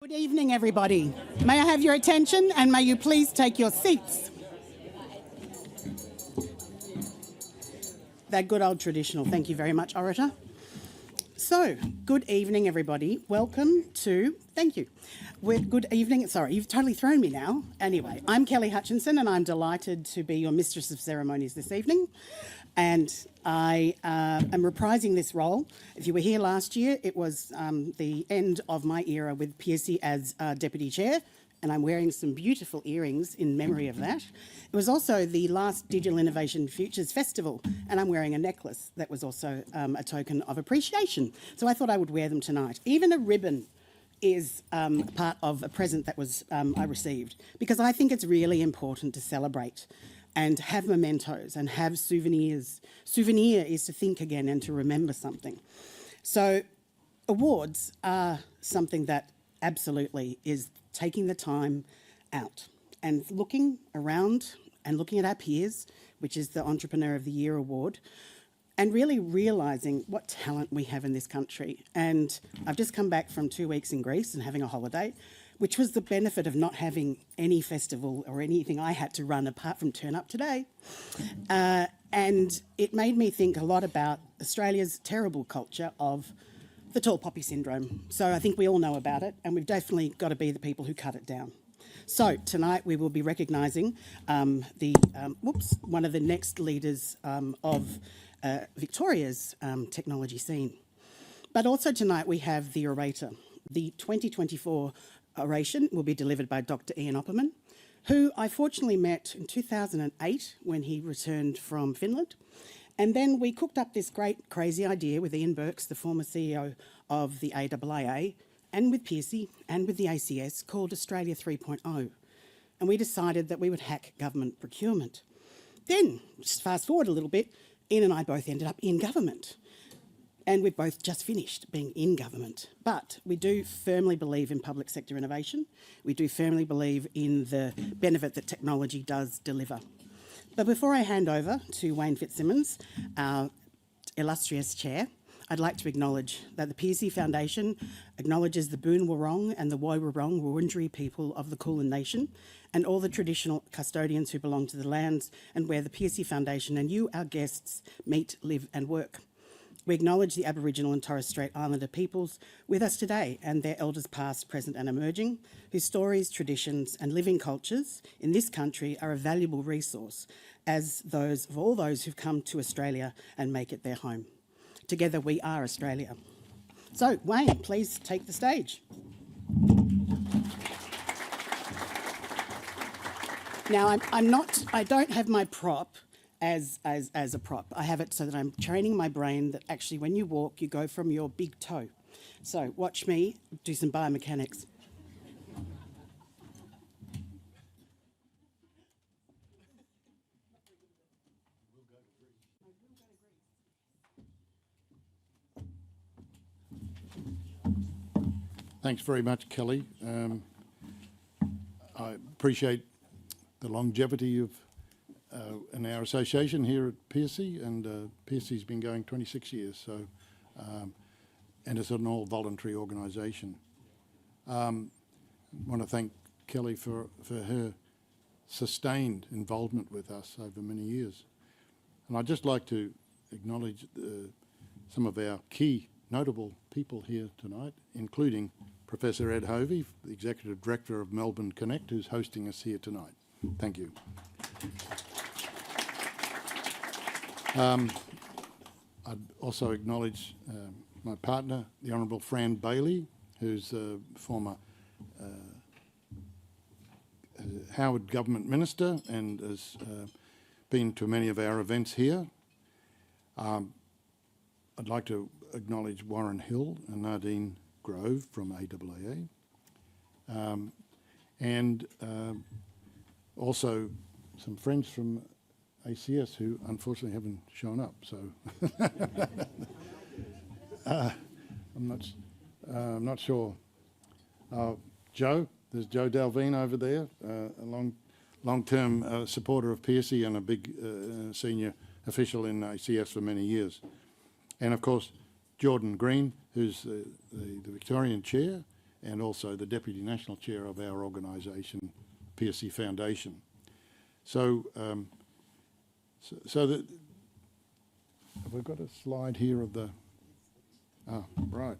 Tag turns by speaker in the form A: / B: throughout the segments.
A: Good evening, everybody. May I have your attention and may you please take your seats. That good old traditional. Thank you very much, Orator. So, good evening, everybody. Welcome to, thank you. Good evening, sorry, you've totally thrown me now. Anyway, I'm Kelly Hutchinson and I'm delighted to be your Mistress of Ceremonies this evening. And I am reprising this role. If you were here last year, it was the end of my era with Pearcey as Deputy Chair, and I'm wearing some beautiful earrings in memory of that. It was also the last Digital Innovation Futures Festival, and I'm wearing a necklace that was also a token of appreciation. So I thought I would wear them tonight. Even a ribbon is part of a present that was I received, because I think it's really important to celebrate and have mementos and have souvenirs. Souvenir is to think again and to remember something. So awards are something that absolutely is taking the time out and looking around and looking at our peers, which is the Entrepreneur of the Year award, and really realising what talent we have in this country. And I've just come back from 2 weeks in Greece and having a holiday, which was the benefit of not having any festival or anything I had to run apart from turn up today. And it made me think a lot about Australia's terrible culture of the tall poppy syndrome. So I think we all know about it, and we've definitely got to be the people who cut it down. So tonight we will be recognising one of the next leaders of Victoria's technology scene. But also tonight we have the orator. The 2024 oration will be delivered by Dr. Ian Opperman, who I fortunately met in 2008 when he returned from Finland. And then we cooked up this great crazy idea with Ian Burks, the former CEO of the AIIA, and with Pearcey and with the ACS, called Australia 3.0. And we decided that we would hack government procurement. Then, just fast forward a little bit, Ian and I both ended up in government. And we've both just finished being in government. But we do firmly believe in public sector innovation. We do firmly believe in the benefit that technology does deliver. But before I hand over to Wayne Fitzsimmons, our illustrious chair, I'd like to acknowledge that the Pearcey Foundation acknowledges the Boon Wurrung and the Woi Wurrung Wurundjeri people of the Kulin Nation and all the traditional custodians who belong to the lands and where the Pearcey Foundation and you, our guests, meet, live and work. We acknowledge the Aboriginal and Torres Strait Islander peoples with us today and their elders past, present and emerging, whose stories, traditions and living cultures in this country are a valuable resource as those of all those who've come to Australia and make it their home. Together we are Australia. So Wayne, please take the stage. Now I don't have my prop as a prop. I have it so that I'm training my brain that actually when you walk, you go from your big toe. So watch me do some biomechanics.
B: Thanks very much, Kelly. I appreciate the longevity of in our association here at Pearcey, and Pearcey's been going 26 years, so and it's an all-voluntary organisation. I want to thank Kelly for her sustained involvement with us over many years. And I'd just like to acknowledge some of our key notable people here tonight, including Professor Ed Hovy, the Executive Director of Melbourne Connect, who's hosting us here tonight. Thank you. I'd also acknowledge my partner, the Honourable Fran Bailey, who's a former Howard Government Minister and has been to many of our events here. I'd like to acknowledge Warren Hill and Nadine Grove from AIIA, and also some friends from ACS who unfortunately haven't shown up. So I'm not sure. Joe, there's Joe Dalveen over there, a long-term supporter of Pearcey and a big senior official in ACS for many years. And of course, Jordan Green, who's the Victorian Chair and also the Deputy National Chair of our organisation, Pearcey Foundation. So, have we got a slide here of the... Oh, right.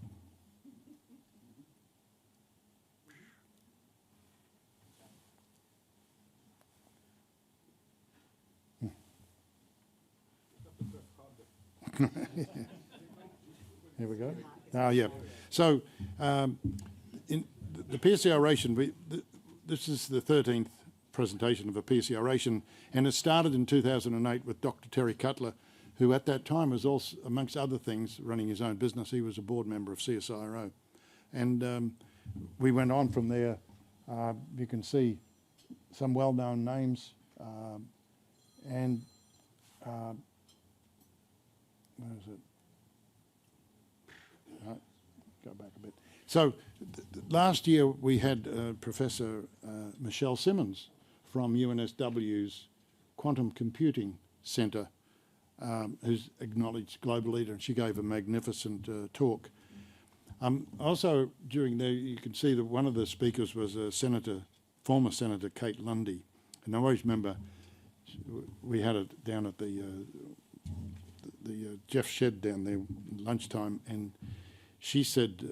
B: Here we go. Oh, yeah. So, in the Pearcey Oration, this is the 13th presentation of a Pearcey Oration, and it started in 2008 with Dr. Terry Cutler, who at that time was also, amongst other things, running his own business. He was a board member of CSIRO. And we went on from there. You can see some well-known names, and where is it? Right, go back a bit. So last year we had Professor Michelle Simmons from UNSW's Quantum Computing Centre, who's acknowledged global leader, and she gave a magnificent talk. Also during there, you can see that one of the speakers was former Senator Kate Lundy, and I always remember we had it down at the Jeff Shed down there lunchtime, and she said,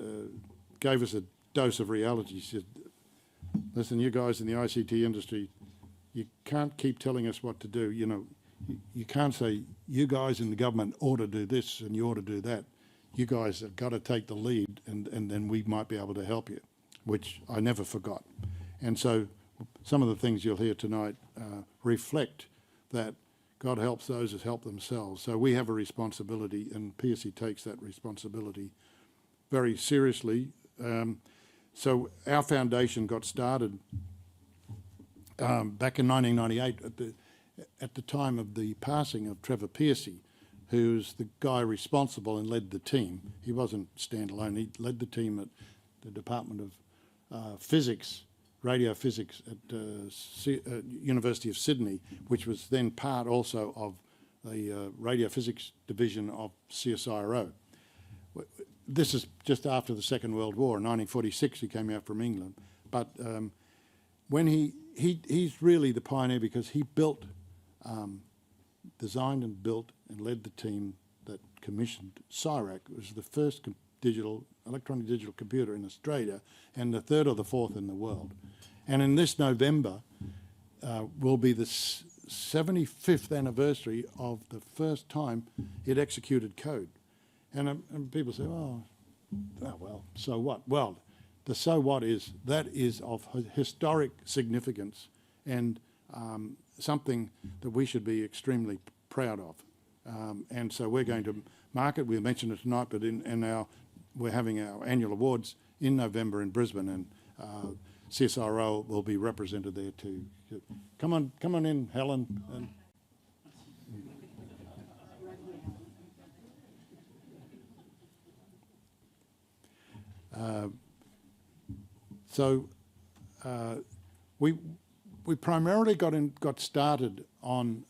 B: gave us a dose of reality. She said, listen, you guys in the ICT industry, you can't keep telling us what to do. You know, you can't say, you guys in the government ought to do this and you ought to do that. You guys have got to take the lead, and then we might be able to help you, which I never forgot. And so some of the things you'll hear tonight reflect that God helps those that help themselves. So we have a responsibility, and Pearcey takes that responsibility very seriously. So our foundation got started back in 1998 at the time of the passing of Trevor Pearcey, who's the guy responsible and led the team. He wasn't standalone. He led the team at the Department of Physics, radio physics at University of Sydney, which was then part also of the radio physics division of CSIRO. This is just after the Second World War. In 1946, he came out from England. But when he's really the pioneer, because he built, designed and built and led the team that commissioned CIRAC. It was the first electronic digital computer in Australia, and the third or the fourth in the world. And in this November will be the 75th anniversary of the first time it executed code. And people say, oh, well, so what? Well, the so what is, that is of historic significance, and something that we should be extremely proud of. And so we're going to mark it. We'll mention it tonight, but we're having our annual awards in November in Brisbane, and CSIRO will be represented there too. Come on in, Helen. So we primarily got started on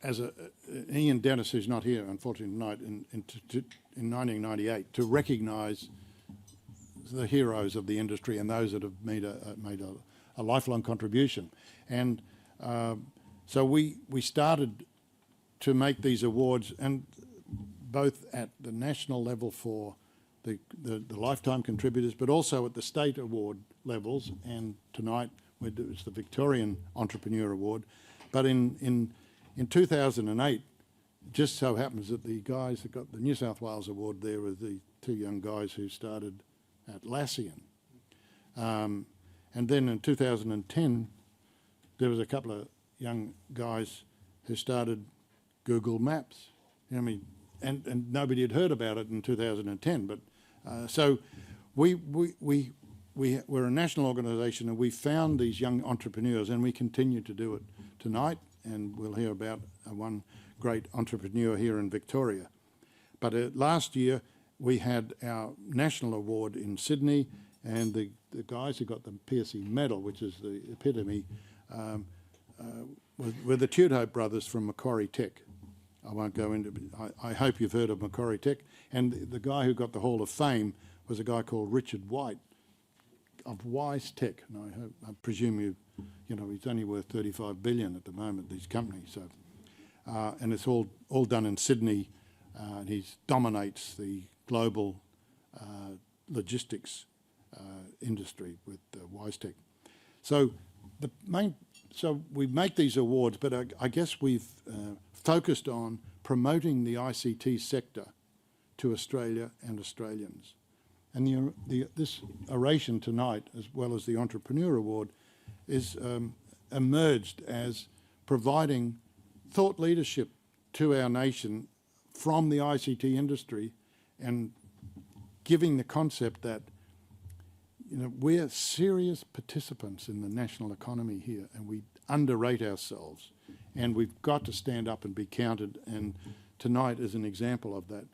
B: as Ian Dennis, who's not here unfortunately tonight, in 1998, to recognise the heroes of the industry and those that have made a lifelong contribution. And so we started to make these awards, and both at the national level for the lifetime contributors, but also at the state award levels. And tonight it's the Victorian Entrepreneur Award. But in 2008, just so happens that the guys that got the New South Wales Award there were the two young guys who started at Atlassian. And then in 2010, there was a couple of young guys who started Google Maps. I mean, and nobody had heard about it in 2010. But so we're a national organisation, and we found these young entrepreneurs, and we continue to do it tonight. And we'll hear about one great entrepreneur here in Victoria. But last year we had our national award in Sydney, and the guys who got the Pearcey Medal, which is the epitome, were the Tudhope brothers from Macquarie Tech. I won't go into it. I hope you've heard of Macquarie Tech. And the guy who got the Hall of Fame was a guy called Richard White of Wise Tech. And I presume he's only worth 35 billion at the moment, these companies. So, and it's all done in Sydney. And he dominates the global logistics industry with Wise Tech. So we make these awards, but I guess we've focused on promoting the ICT sector to Australia and Australians. And this oration tonight, as well as the Entrepreneur Award, is emerged as providing thought leadership to our nation from the ICT industry and giving the concept that we're serious participants in the national economy here, and we underrate ourselves, and we've got to stand up and be counted. And tonight is an example of that.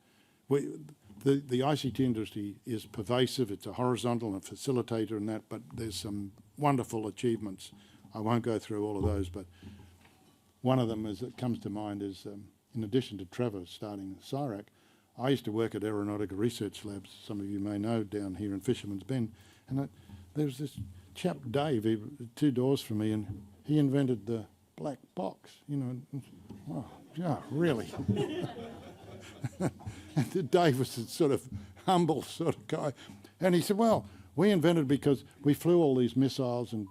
B: The ICT industry is pervasive. It's a horizontal and facilitator and that, but there's some wonderful achievements. I won't go through all of those, but one of them that comes to mind is, in addition to Trevor starting CIRAC, I used to work at Aeronautical Research Labs, some of you may know, down here in Fisherman's Bend, and there was this chap, Dave, he, 2 doors from me, and he invented the black box, oh, yeah, really. And Dave was a sort of humble sort of guy, and he said, well, we invented it because we flew all these missiles and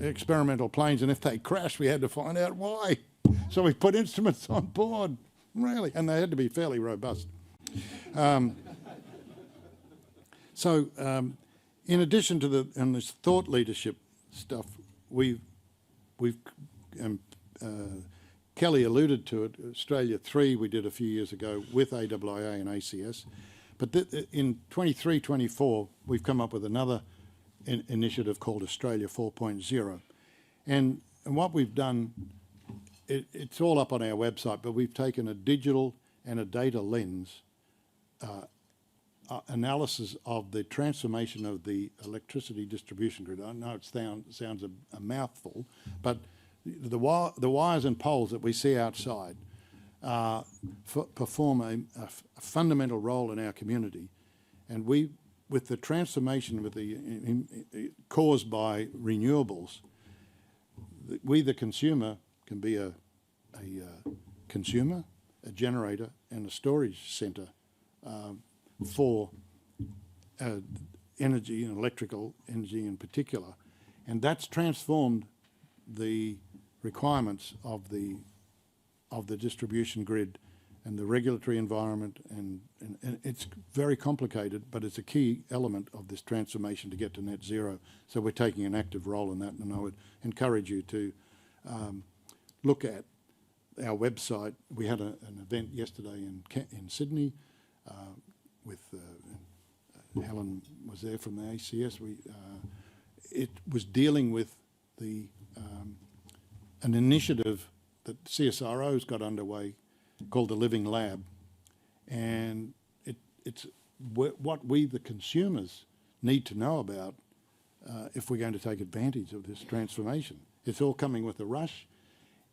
B: experimental planes, and if they crashed, we had to find out why. So we put instruments on board, really, and they had to be fairly robust. In addition to this thought leadership stuff, Kelly alluded to it, Australia 3 we did a few years ago with AIIA and ACS. But in 23-24, we've come up with another initiative called Australia 4.0. And what we've done, it's all up on our website, but we've taken a digital and a data lens analysis of the transformation of the electricity distribution grid. I know it sounds a mouthful, but the wires and poles that we see outside perform a fundamental role in our community, and with the transformation caused by renewables, we the consumer can be a consumer, a generator, and a storage centre for energy and electrical energy in particular, and that's transformed the requirements of the distribution grid and the regulatory environment, and it's very complicated, but it's a key element of this transformation to get to net zero. So we're taking an active role in that, and I would encourage you to look at our website. We had an event yesterday in Sydney with Helen was there from the ACS. It was dealing with an initiative that CSIRO's got underway called the Living Lab, and it's what we the consumers need to know about if we're going to take advantage of this transformation. It's all coming with a rush,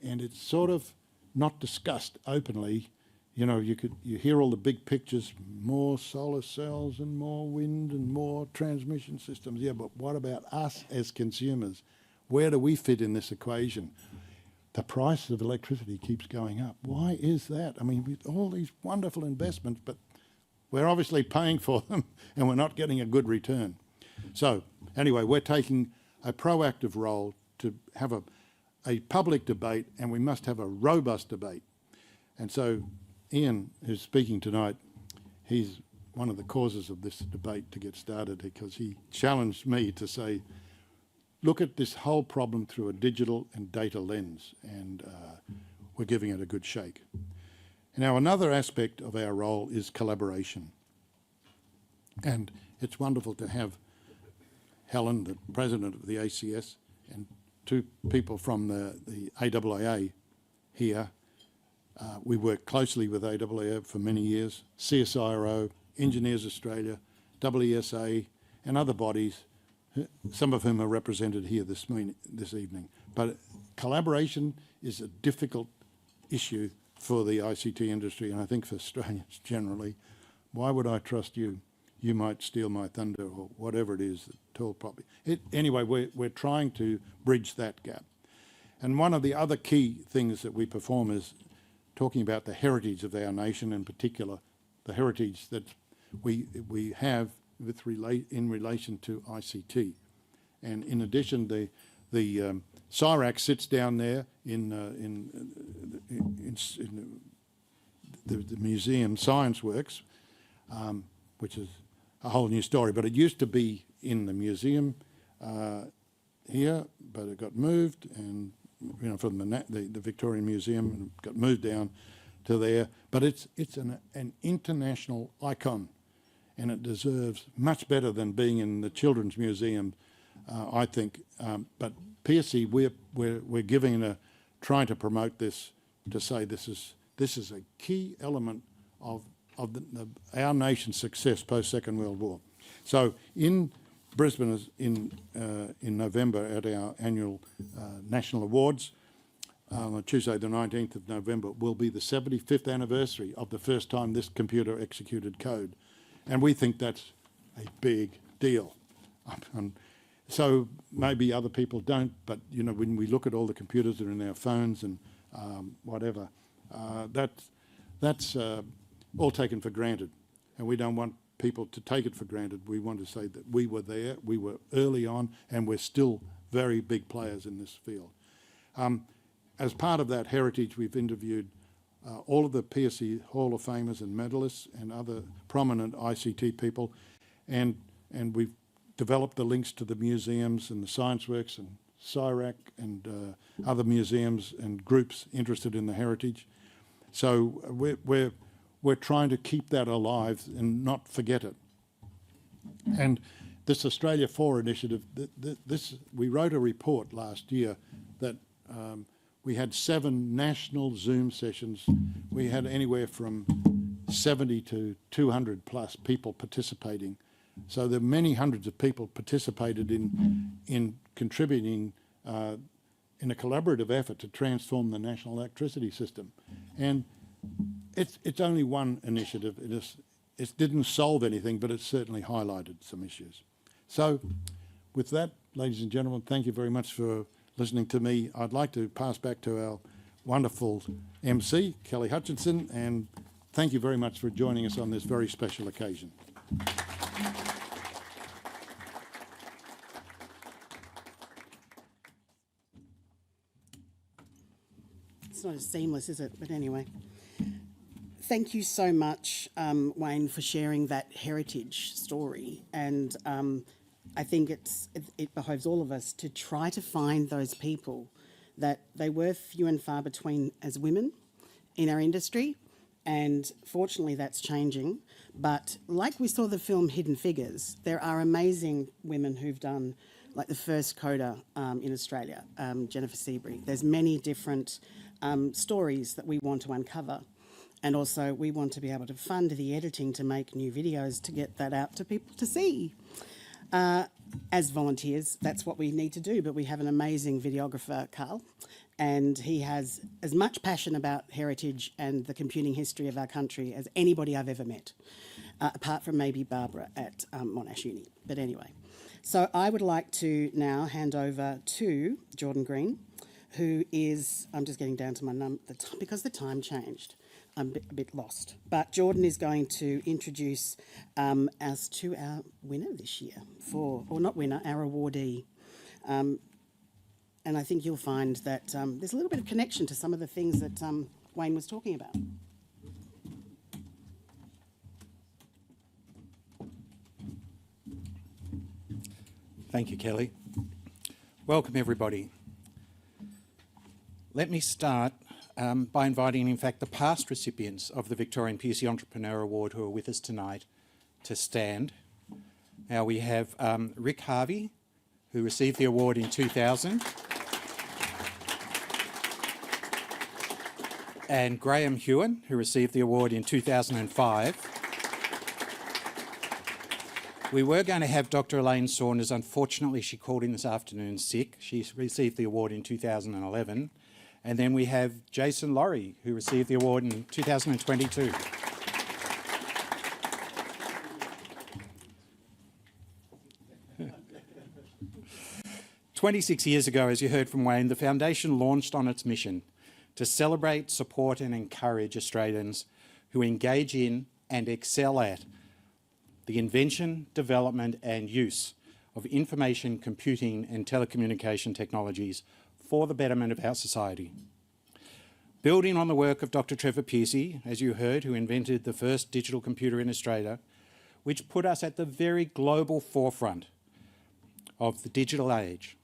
B: and it's sort of not discussed openly. You hear all the big pictures, more solar cells and more wind and more transmission systems. Yeah, but what about us as consumers? Where do we fit in this equation? The price of electricity keeps going up. Why is that? I mean, with all these wonderful investments, but we're obviously paying for them and we're not getting a good return. So anyway, we're taking a proactive role to have a public debate, and we must have a robust debate. And so Ian, who's speaking tonight, he's one of the causes of this debate to get started, because he challenged me to say, look at this whole problem through a digital and data lens, and we're giving it a good shake. Now, another aspect of our role is collaboration. And it's wonderful to have Helen, the president of the ACS, and 2 people from the AIIA here. We work closely with AIIA for many years, CSIRO, Engineers Australia, WESA, and other bodies, some of whom are represented here this evening. But collaboration is a difficult issue for the ICT industry, and I think for Australians generally. Why would I trust you? You might steal my thunder, or whatever it is, tall property. Anyway, we're trying to bridge that gap. And one of the other key things that we perform is talking about the heritage of our nation, in particular, the heritage that we have in relation to ICT. And in addition, the CIRAC sits down there in the museum Science Works, which is a whole new story. But it used to be in the museum here, but it got moved, and from the Victorian Museum, and got moved down to there. But it's an international icon, and it deserves much better than being in the Children's Museum, I think. But Pearcey, we're trying to promote this, to say this is a key element of our nation's success post Second World War. So in Brisbane in November at our annual National Awards, on Tuesday the 19th of November, will be the 75th anniversary of the first time this computer executed code. And we think that's a big deal. So maybe other people don't, but when we look at all the computers that are in our phones and whatever, that's all taken for granted. And we don't want people to take it for granted. We want to say that we were there, we were early on, and we're still very big players in this field. As part of that heritage, we've interviewed all of the Pearcey Hall of Famers and medalists and other prominent ICT people, and we've developed the links to the museums and the Science Works and CIRAC and other museums and groups interested in the heritage. So we're trying to keep that alive and not forget it. And this Australia 4 initiative, we wrote a report last year that we had 7 national Zoom sessions. We had anywhere from 70 to 200 plus people participating. So there are many hundreds of people participated in contributing in a collaborative effort to transform the national electricity system. And it's only one initiative. It didn't solve anything, but it certainly highlighted some issues. So with that, ladies and gentlemen, thank you very much for listening to me. I'd like to pass back to our wonderful MC, Kelly Hutchinson, and thank you very much for joining us on this very special occasion.
A: It's not as seamless, is it? But anyway. Thank you so much, Wayne, for sharing that heritage story. And I think it behoves all of us to try to find those people that they were few and far between as women in our industry. And fortunately, that's changing. But like we saw the film Hidden Figures, there are amazing women who've done, like the first coder in Australia, Jennifer Seabury. There's many different stories that we want to uncover. And also we want to be able to fund the editing to make new videos to get that out to people to see. As volunteers, that's what we need to do, but we have an amazing videographer, Carl, and he has as much passion about heritage and the computing history of our country as anybody I've ever met, apart from maybe Barbara at Monash Uni. But anyway, so I would like to now hand over to Jordan Green, who is, I'm just getting down to my because the time changed. I'm a bit lost. But Jordan is going to introduce us to our winner this year, or not winner, our awardee. And I think you'll find that there's a little bit of connection to some of the things that Wayne was talking about.
C: Thank you, Kelly. Welcome, everybody. Let me start by inviting, in fact, the past recipients of the Victorian Pearcey Entrepreneur Award who are with us tonight to stand. Now we have Rick Harvey, who received the award in 2000, and Graham Hewen, who received the award in 2005. We were going to have Dr. Elaine Saunders. Unfortunately, she called in this afternoon sick. She received the award in 2011. And then we have Jason Laurie, who received the award in 2022. "26 years ago, as you heard from Wayne, the Foundation launched on its mission to celebrate, support and encourage Australians who engage in and excel at the invention, development and use of information, computing and telecommunication technologies for the betterment of our society. Building on the work of Dr. Trevor Pearcey, as you heard, who invented the first digital computer in Australia, which put us at the very global forefront of the digital age.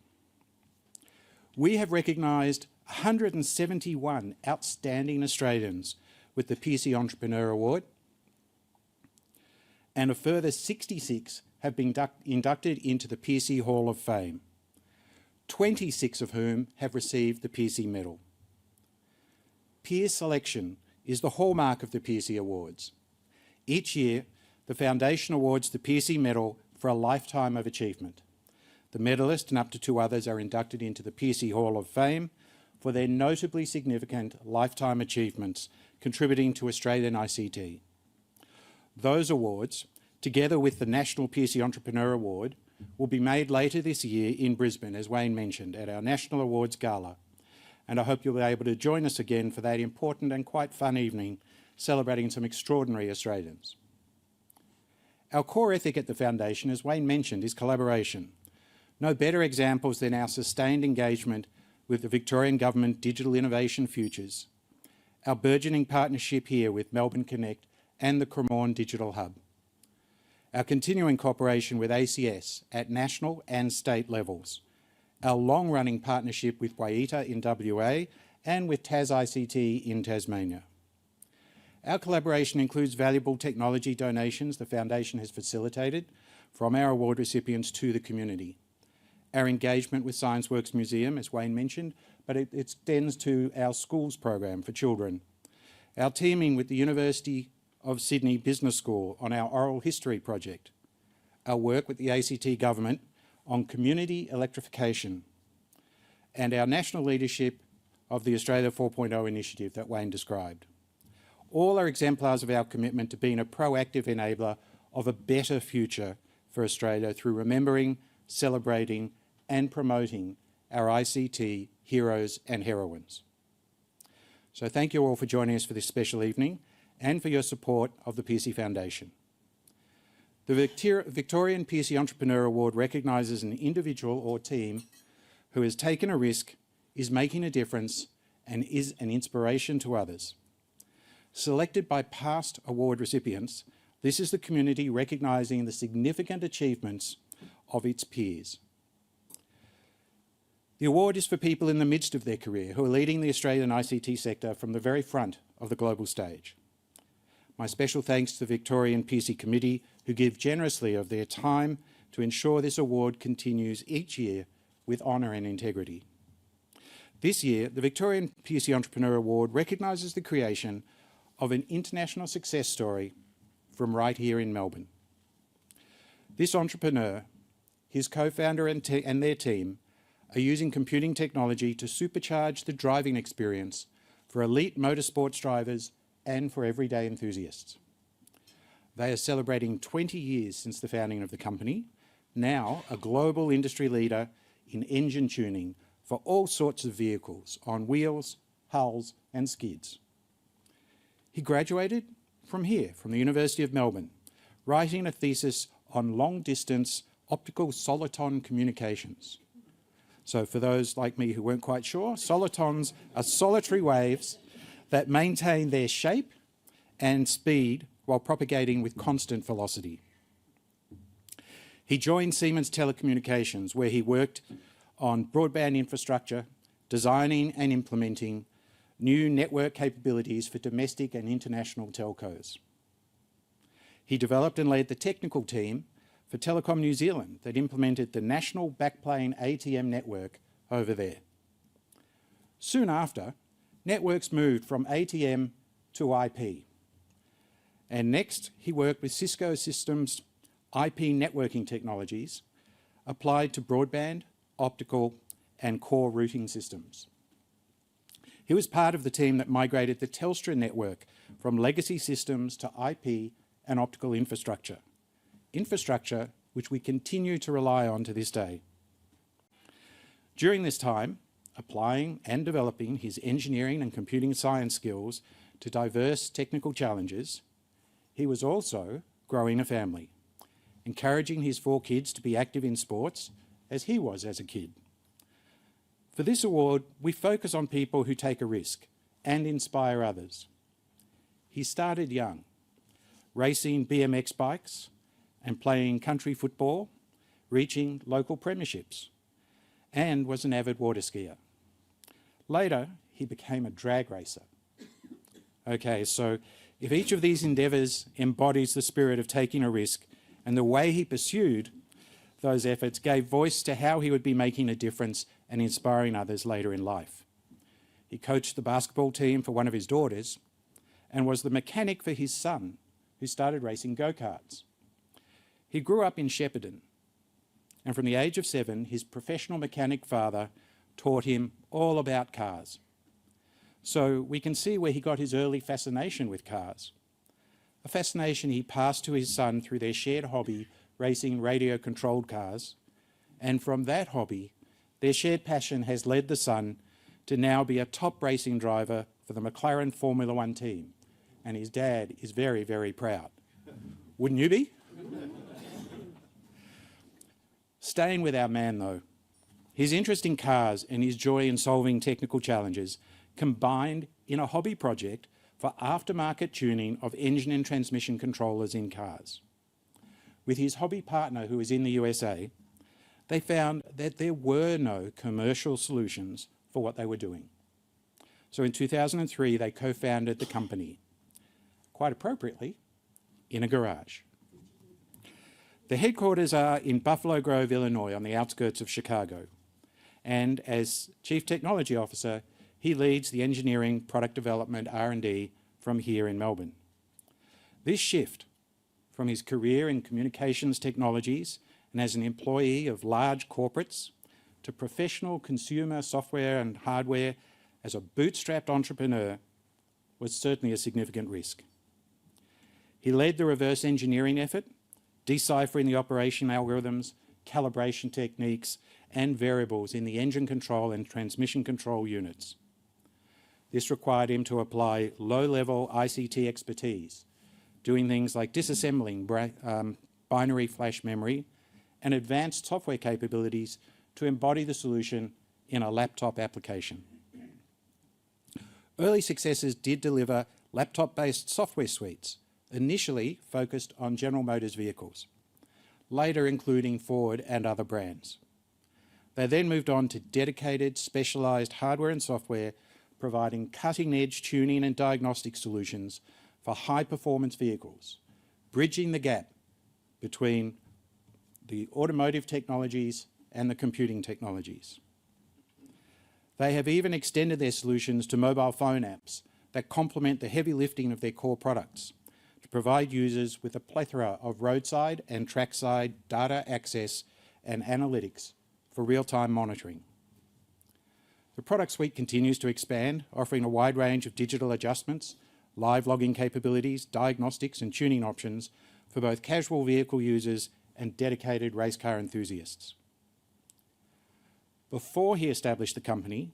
C: We have recognised 171 outstanding Australians with the Pearcey Entrepreneur Award, and a further 66 have been inducted into the Pearcey Hall of Fame, 26 of whom have received the Pearcey Medal. Peer selection is the hallmark of the Pearcey Awards. Each year, the Foundation awards the Pearcey Medal for a lifetime of achievement. The medalist and up to 2 others are inducted into the Pearcey Hall of Fame for their notably significant lifetime achievements contributing to Australian ICT. Those awards, together with the National Pearcey Entrepreneur Award, will be made later this year in Brisbane, as Wayne mentioned, at our National Awards Gala. And I hope you'll be able to join us again for that important and quite fun evening celebrating some extraordinary Australians. Our core ethic at the Foundation, as Wayne mentioned, is collaboration. No better examples than our sustained engagement with the Victorian Government Digital Innovation Futures, our burgeoning partnership here with Melbourne Connect and the Cremorne Digital Hub, our continuing cooperation with ACS at national and state levels, our long-running partnership with Waiita in WA and with TasICT in Tasmania. Our collaboration includes valuable technology donations the Foundation has facilitated from our award recipients to the community. Our engagement with ScienceWorks Museum, as Wayne mentioned, but it extends to our schools program for children. Our teaming with the University of Sydney Business School on our oral history project. Our work with the ACT government on community electrification. And our national leadership of the Australia 4.0 initiative that Wayne described. All are exemplars of our commitment to being a proactive enabler of a better future for Australia through remembering, celebrating and promoting our ICT heroes and heroines. So thank you all for joining us for this special evening and for your support of the Pearcey Foundation. The Victorian Pearcey Entrepreneur Award recognises an individual or team who has taken a risk, is making a difference and is an inspiration to others. Selected by past award recipients, this is the community recognising the significant achievements of its peers. The award is for people in the midst of their career who are leading the Australian ICT sector from the very front of the global stage. My special thanks to the Victorian Pearcey Committee, who give generously of their time to ensure this award continues each year with honour and integrity. This year, the Victorian Pearcey Entrepreneur Award recognises the creation of an international success story from right here in Melbourne. This entrepreneur, his co-founder and their team are using computing technology to supercharge the driving experience for elite motorsports drivers and for everyday enthusiasts. They are celebrating 20 years since the founding of the company, now a global industry leader in engine tuning for all sorts of vehicles on wheels, hulls and skids. He graduated from here, from the University of Melbourne, writing a thesis on long-distance optical soliton communications. So for those like me who weren't quite sure, solitons are solitary waves that maintain their shape and speed while propagating with constant velocity. He joined Siemens Telecommunications, where he worked on broadband infrastructure, designing and implementing new network capabilities for domestic and international telcos. He developed and led the technical team for Telecom New Zealand that implemented the national backplane ATM network over there. Soon after, networks moved from ATM to IP. And next, he worked with Cisco Systems IP networking technologies applied to broadband, optical, and core routing systems. He was part of the team that migrated the Telstra network from legacy systems to IP and optical infrastructure. Infrastructure which we continue to rely on to this day. During this time, applying and developing his engineering and computing science skills to diverse technical challenges, he was also growing a family, encouraging his 4 kids to be active in sports as he was as a kid. For this award, we focus on people who take a risk and inspire others. He started young, racing BMX bikes and playing country football, reaching local premierships, and was an avid water skier. Later, he became a drag racer. Okay, so if each of these endeavours embodies the spirit of taking a risk, and the way he pursued those efforts gave voice to how he would be making a difference and inspiring others later in life. He coached the basketball team for one of his daughters and was the mechanic for his son, who started racing go-karts. He grew up in Shepparton, and from the age of 7, his professional mechanic father taught him all about cars. So we can see where he got his early fascination with cars, a fascination he passed to his son through their shared hobby, racing radio-controlled cars, and from that hobby, their shared passion has led the son to now be a top racing driver for the McLaren Formula One team, and his dad is very, very proud. Wouldn't you be? Staying with our man though, his interest in cars and his joy in solving technical challenges combined in a hobby project for aftermarket tuning of engine and transmission controllers in cars. With his hobby partner who is in the USA, they found that there were no commercial solutions for what they were doing. So in 2003, they co-founded the company, quite appropriately, in a garage. The headquarters are in Buffalo Grove, Illinois, on the outskirts of Chicago. And as Chief Technology Officer, he leads the engineering, product development, R&D from here in Melbourne. This shift from his career in communications technologies and as an employee of large corporates to professional consumer software and hardware as a bootstrapped entrepreneur was certainly a significant risk. He led the reverse engineering effort, deciphering the operation algorithms, calibration techniques, and variables in the engine control and transmission control units. This required him to apply low-level ICT expertise, doing things like disassembling binary flash memory and advanced software capabilities to embody the solution in a laptop application. Early successes did deliver laptop-based software suites, initially focused on General Motors vehicles, later including Ford and other brands. They then moved on to dedicated, specialised hardware and software, providing cutting-edge tuning and diagnostic solutions for high-performance vehicles, bridging the gap between the automotive technologies and the computing technologies. They have even extended their solutions to mobile phone apps that complement the heavy lifting of their core products to provide users with a plethora of roadside and trackside data access and analytics for real-time monitoring. The product suite continues to expand, offering a wide range of digital adjustments, live logging capabilities, diagnostics and tuning options for both casual vehicle users and dedicated race car enthusiasts. Before he established the company,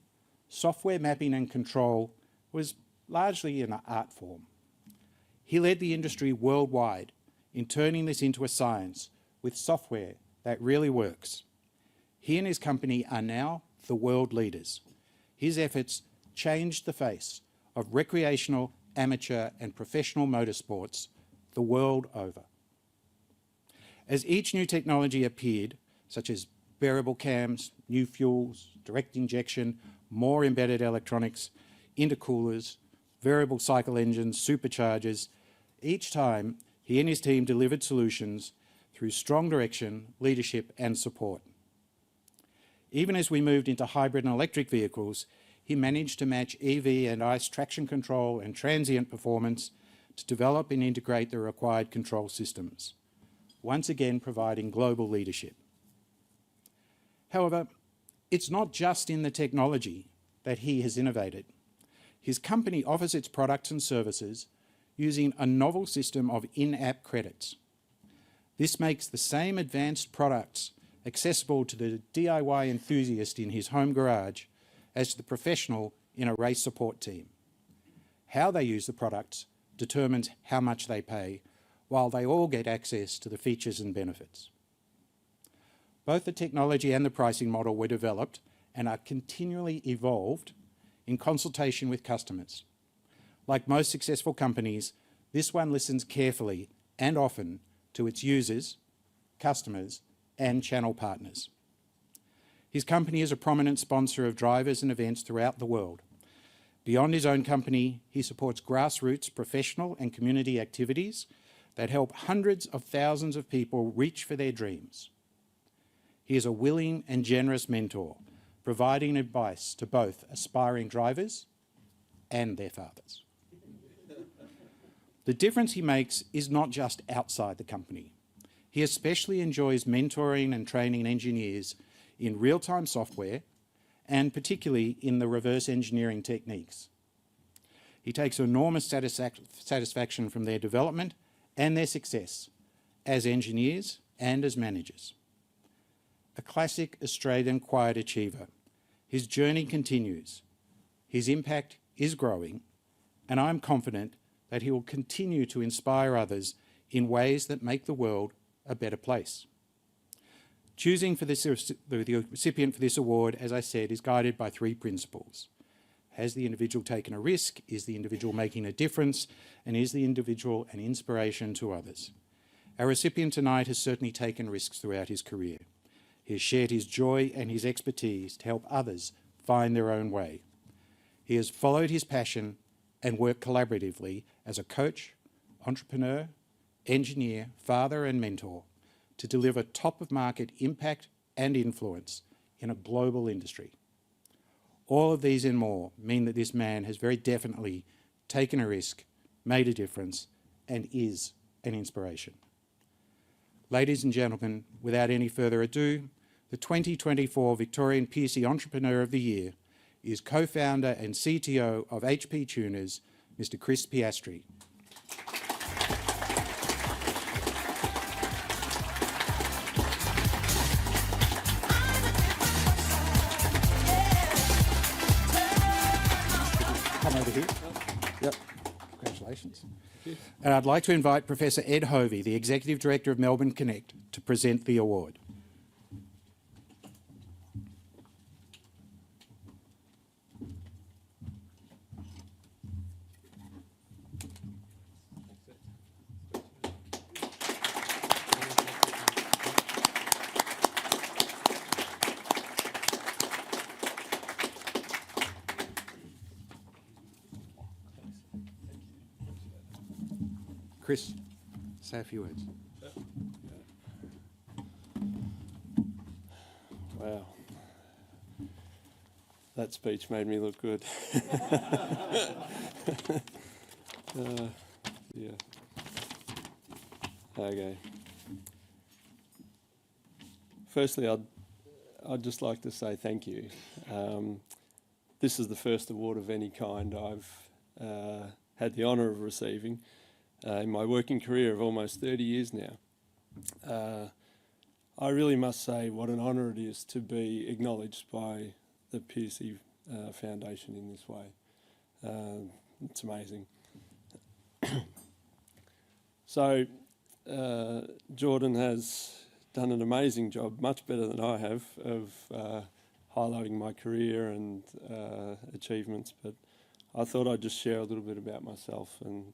C: software mapping and control was largely an art form. He led the industry worldwide in turning this into a science with software that really works. He and his company are now the world leaders. His efforts changed the face of recreational, amateur and professional motorsports the world over. As each new technology appeared, such as variable cams, new fuels, direct injection, more embedded electronics, intercoolers, variable cycle engines, superchargers, each time he and his team delivered solutions through strong direction, leadership and support. Even as we moved into hybrid and electric vehicles, he managed to match EV and ICE traction control and transient performance to develop and integrate the required control systems, once again providing global leadership. However, it's not just in the technology that he has innovated. His company offers its products and services using a novel system of in-app credits. This makes the same advanced products accessible to the DIY enthusiast in his home garage as to the professional in a race support team. How they use the products determines how much they pay, while they all get access to the features and benefits. Both the technology and the pricing model were developed and are continually evolved in consultation with customers. Like most successful companies, this one listens carefully and often to its users, customers, and channel partners. His company is a prominent sponsor of drivers and events throughout the world. Beyond his own company, he supports grassroots professional and community activities that help hundreds of thousands of people reach for their dreams. He is a willing and generous mentor, providing advice to both aspiring drivers and their fathers. The difference he makes is not just outside the company. He especially enjoys mentoring and training engineers in real-time software and particularly in the reverse engineering techniques. He takes enormous satisfaction from their development and their success as engineers and as managers. A classic Australian quiet achiever, his journey continues. His impact is growing, and I'm confident that he will continue to inspire others in ways that make the world a better place. Choosing for the recipient for this award, as I said, is guided by three principles. Has the individual taken a risk? Is the individual making a difference? And is the individual an inspiration to others? Our recipient tonight has certainly taken risks throughout his career. He has shared his joy and his expertise to help others find their own way. He has followed his passion and worked collaboratively as a coach, entrepreneur, engineer, father and mentor to deliver top-of-market impact and influence in a global industry. All of these and more mean that this man has very definitely taken a risk, made a difference, and is an inspiration. Ladies and gentlemen, without any further ado, the 2024 Victorian Pearcey Entrepreneur of the Year is co-founder and CTO of HP Tuners, Mr. Chris Piastri. Come over here. Yep. Congratulations. And I'd like to invite Professor Ed Hovy, the Executive Director of Melbourne Connect, to present the award. Chris, say a few words.
D: Wow. That speech made me look good. Yeah. Okay. Firstly, I'd just like to say thank you. This is the first award of any kind I've had the honour of receiving in my working career of almost 30 years now. I really must say what an honour it is to be acknowledged by the Pearcey Foundation in this way. It's amazing. So, Jordan has done an amazing job, much better than I have, of highlighting my career and achievements, but I thought I'd just share a little bit about myself and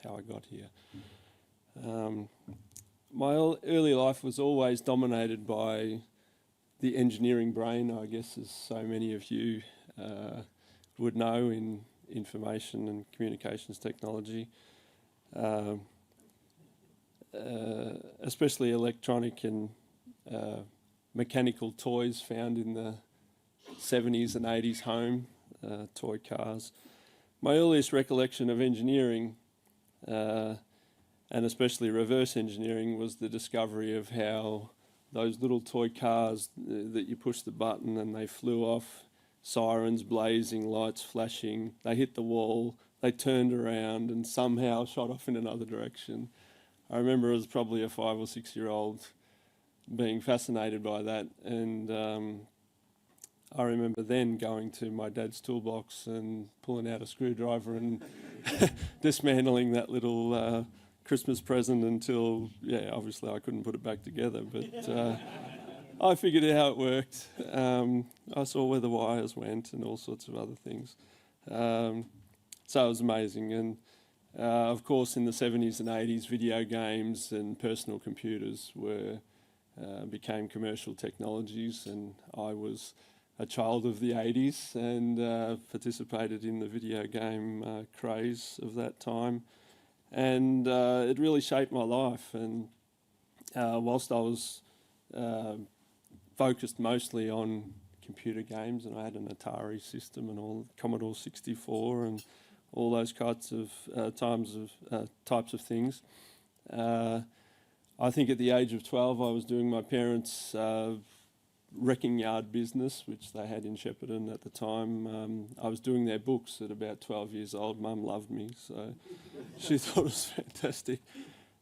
D: how I got here. My early life was always dominated by the engineering brain, I guess, as so many of you would know in information and communications technology, especially electronic and mechanical toys found in the 70s and 80s home, toy cars. My earliest recollection of engineering, and especially reverse engineering, was the discovery of how those little toy cars that you push the button and they flew off sirens blazing, lights flashing. They hit the wall, they turned around and somehow shot off in another direction. I remember as probably a 5 or 6 year old being fascinated by that, and I remember then going to my dad's toolbox and pulling out a screwdriver and dismantling that little Christmas present until, obviously I couldn't put it back together, but I figured out how it worked. I saw where the wires went and all sorts of other things. So it was amazing. And of course, in the 70s and 80s, video games and personal computers became commercial technologies, and I was a child of the 80s and participated in the video game craze of that time. And it really shaped my life. And whilst I was focused mostly on computer games, and I had an Atari system and all, Commodore 64 and all those types of things. I think at the age of 12 I was doing my parents' wrecking yard business, which they had in Shepparton at the time. I was doing their books at about 12 years old. Mum loved me, so she thought it was fantastic.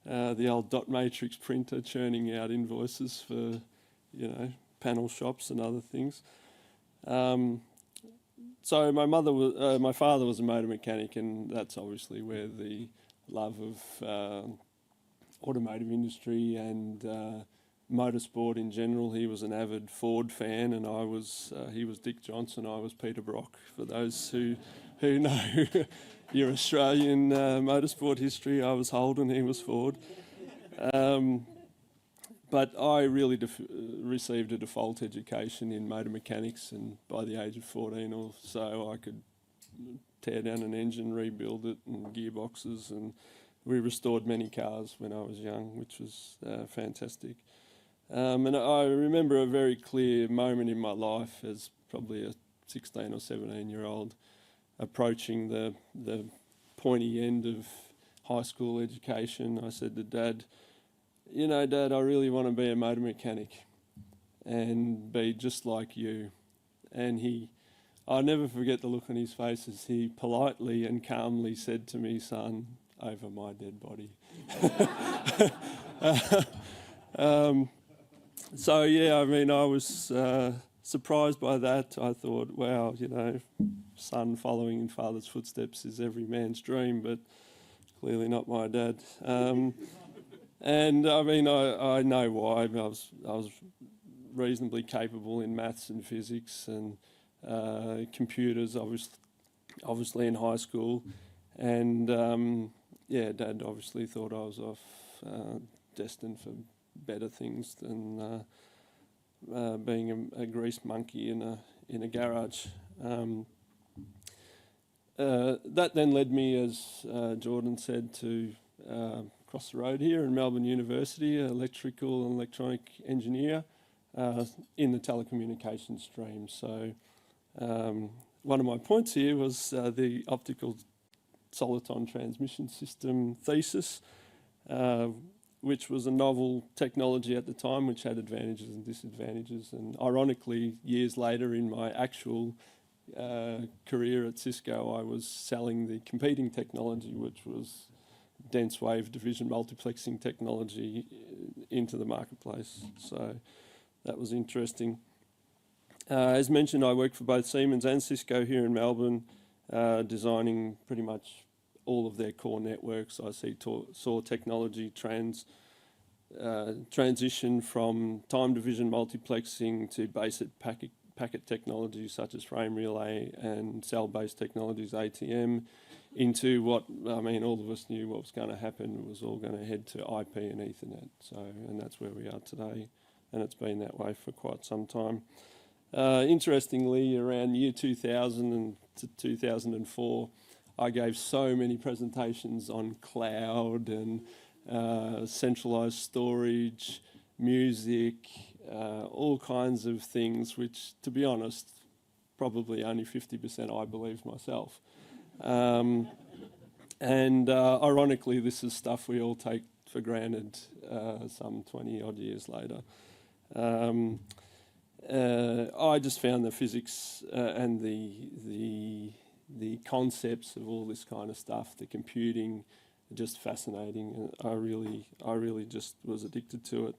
D: The old dot matrix printer churning out invoices for, panel shops and other things. So my father was a motor mechanic, and that's obviously where the love of automotive industry and motorsport in general. He was an avid Ford fan, and he was Dick Johnson, I was Peter Brock. For those who know your Australian motorsport history, I was Holden, he was Ford. But I really received a default education in motor mechanics, and by the age of 14 or so I could tear down an engine, rebuild it, and gearboxes, and we restored many cars when I was young, which was fantastic. And I remember a very clear moment in my life as probably a 16 or 17 year old approaching the pointy end of high school education. I said to Dad, Dad, I really want to be a motor mechanic and be just like you. And I'll never forget the look on his face as he politely and calmly said to me, "Son, over my dead body." So I was surprised by that. I thought, wow, son following in father's footsteps is every man's dream, but clearly not my dad. And I know why. I was reasonably capable in maths and physics and computers, obviously in high school. And Dad obviously thought I was destined for better things than being a grease monkey in a garage. That then led me, as Jordan said, to across the road here in Melbourne University, electrical and electronic engineer in the telecommunications stream. So one of my points here was the optical soliton transmission system thesis, which was a novel technology at the time, which had advantages and disadvantages. And ironically, years later in my actual career at Cisco, I was selling the competing technology, which was dense wave division multiplexing technology, into the marketplace. So that was interesting. As mentioned, I worked for both Siemens and Cisco here in Melbourne, designing pretty much all of their core networks. I saw technology transition from time division multiplexing to basic packet technologies such as frame relay and cell-based technologies, ATM, into what, all of us knew what was going to happen. It was all going to head to IP and Ethernet. And that's where we are today. And it's been that way for quite some time. Interestingly, around year 2000 and to 2004, I gave so many presentations on cloud and centralized storage, music, all kinds of things, which, to be honest, probably only 50% I believed myself. Ironically, this is stuff we all take for granted some 20 odd years later. I just found the physics and the concepts of all this kind of stuff, the computing, just fascinating. I really just was addicted to it.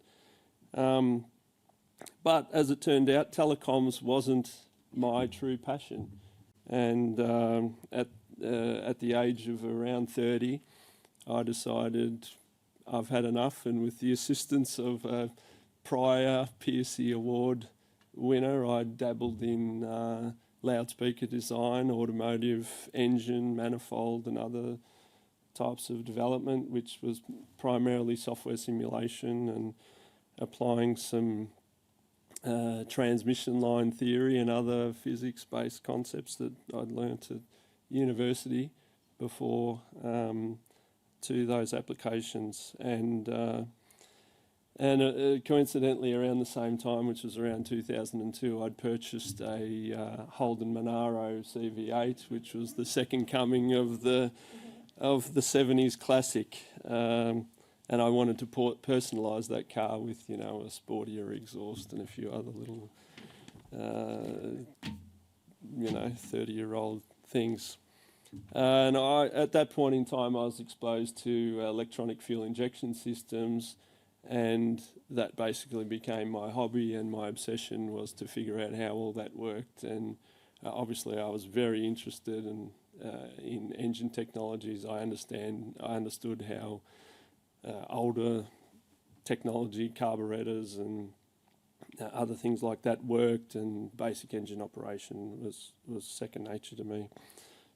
D: But as it turned out, telecoms wasn't my true passion. And at the age of around 30, I decided I've had enough, and with the assistance of a prior Pearcey Award winner, I dabbled in loudspeaker design, automotive engine, manifold and other types of development, which was primarily software simulation and applying some transmission line theory and other physics-based concepts that I'd learnt at university before to those applications. And coincidentally, around the same time, which was around 2002, I'd purchased a Holden Monaro CV8, which was the second coming of the 70s classic. And I wanted to personalise that car with, a sportier exhaust and a few other little, 30-year-old things. And at that point in time, I was exposed to electronic fuel injection systems, and that basically became my hobby, and my obsession was to figure out how all that worked. And obviously I was very interested in engine technologies. I understood how older technology, carburetors and other things like that worked, and basic engine operation was second nature to me.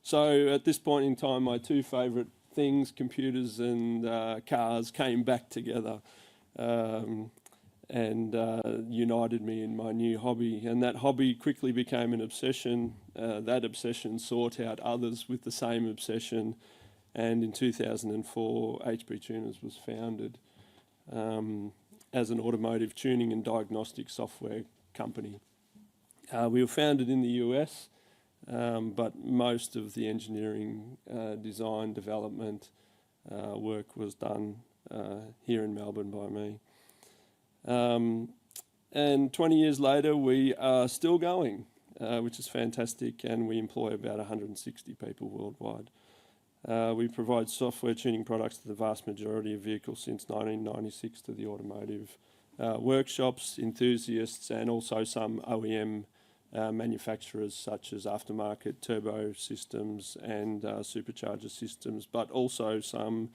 D: So at this point in time, my two favourite things, computers and cars, came back together and united me in my new hobby. And that hobby quickly became an obsession. That obsession sought out others with the same obsession. And in 2004, HP Tuners was founded as an automotive tuning and diagnostic software company. We were founded in the US, but most of the engineering, design, development work was done here in Melbourne by me. And 20 years later, we are still going, which is fantastic, and we employ about 160 people worldwide. We provide software tuning products to the vast majority of vehicles since 1996 to the automotive workshops, enthusiasts, and also some OEM manufacturers such as aftermarket turbo systems and supercharger systems, but also some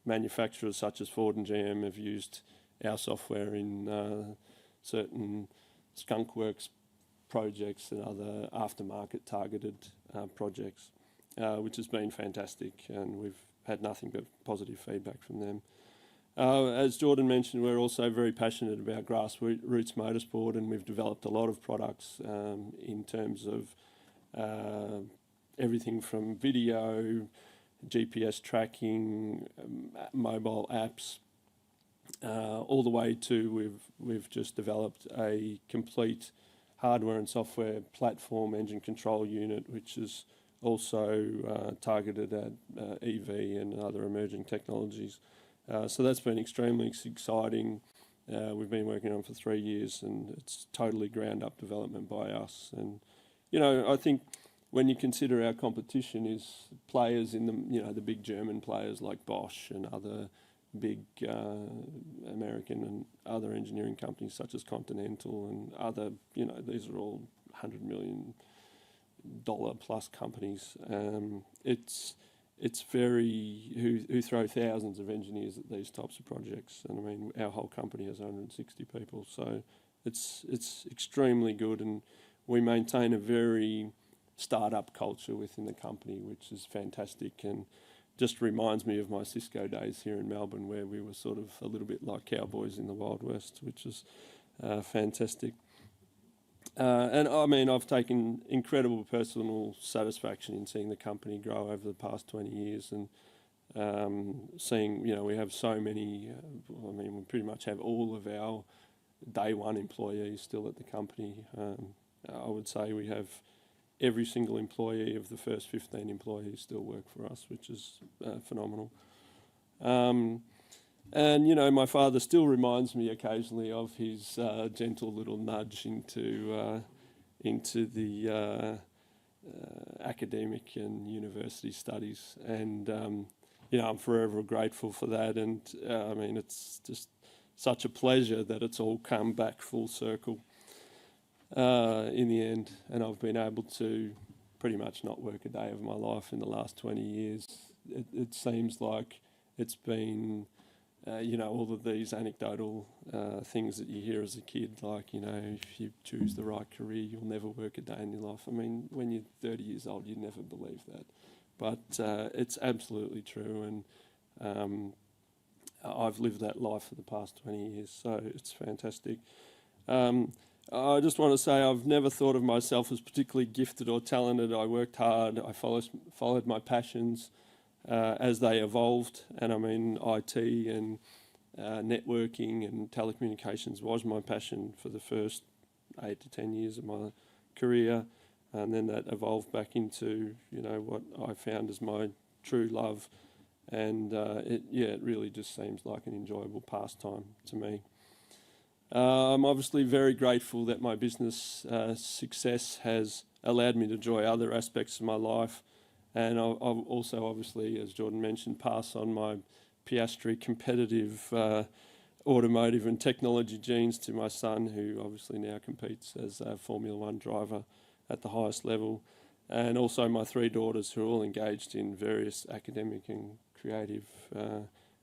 D: manufacturers such as Ford and GM have used our software in certain skunkworks projects and other aftermarket targeted projects, which has been fantastic, and we've had nothing but positive feedback from them. As Jordan mentioned, we're also very passionate about grassroots motorsport, and we've developed a lot of products in terms of everything from video, GPS tracking, mobile apps, all the way to we've just developed a complete hardware and software platform engine control unit, which is also targeted at EV and other emerging technologies. So that's been extremely exciting. We've been working on it for 3 years, and it's totally ground up development by us. And, I think when you consider our competition is players in the big German players like Bosch and other big American and other engineering companies such as Continental and other, these are all $100 million plus companies. It's very who throw thousands of engineers at these types of projects, and I mean our whole company has 160 people, so it's extremely good, and we maintain a very startup culture within the company, which is fantastic, and just reminds me of my Cisco days here in Melbourne, where we were sort of a little bit like cowboys in the Wild West, which is fantastic. And I mean, I've taken incredible personal satisfaction in seeing the company grow over the past 20 years, and seeing, we have so many, we pretty much have all of our day one employees still at the company. I would say we have every single employee of the first 15 employees still work for us, which is phenomenal. And, you know, my father still reminds me occasionally of his gentle little nudge into the academic and university studies. And, you know, I'm forever grateful for that. And, I mean, it's just such a pleasure that it's all come back full circle in the end. And I've been able to pretty much not work a day of my life in the last 20 years. It seems like it's been... you know, all of these anecdotal things that you hear as a kid, like, you know, if you choose the right career, you'll never work a day in your life. I mean, when you're 30 years old, you'd never believe that. But it's absolutely true, and I've lived that life for the past 20 years, so it's fantastic. I just want to say I've never thought of myself as particularly gifted or talented. I worked hard, I followed my passions, as they evolved, and I mean IT and networking and telecommunications was my passion for the first 8 to 10 years of my career, and then that evolved back into, you know, what I found as my true love, and it really just seems like an enjoyable pastime to me. I'm obviously very grateful that my business success has allowed me to enjoy other aspects of my life. And I'll also, obviously, as Jordan mentioned, pass on my Piastri competitive automotive and technology genes to my son, who obviously now competes as a Formula One driver at the highest level, and also my 3 daughters, who are all engaged in various academic and creative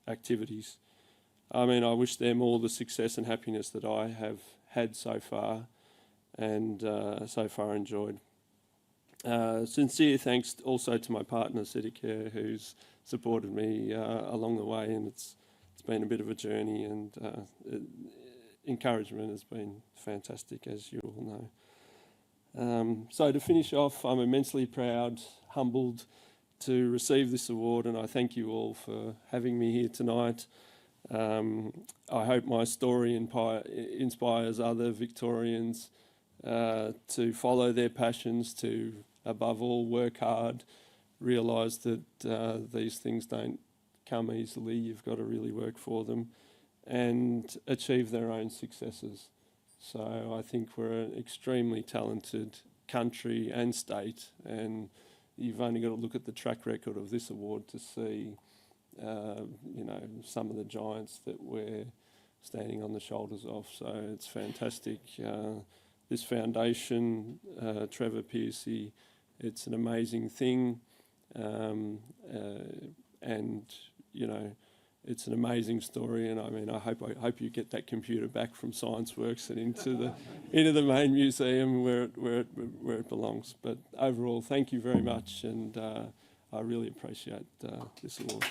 D: activities. I mean, I wish them all the success and happiness that I have had so far and so far enjoyed. Sincere thanks also to my partner, Sidicare, who's supported me along the way, and it's been a bit of a journey, and encouragement has been fantastic, as you all know. So to finish off, I'm immensely proud, humbled to receive this award, and I thank you all for having me here tonight. I hope my story inspires other Victorians to follow their passions, to above all work hard, realise that these things don't come easily, you've got to really work for them, and achieve their own successes. So I think we're an extremely talented country and state, and you've only got to look at the track record of this award to see you know, some of the giants that we're standing on the shoulders of. So it's fantastic. This foundation, Trevor Pearcey, it's an amazing thing, and you know, it's an amazing story. And I mean, I hope you get that computer back from ScienceWorks and into the main museum where it belongs. But overall, thank you very much, and I really appreciate this award.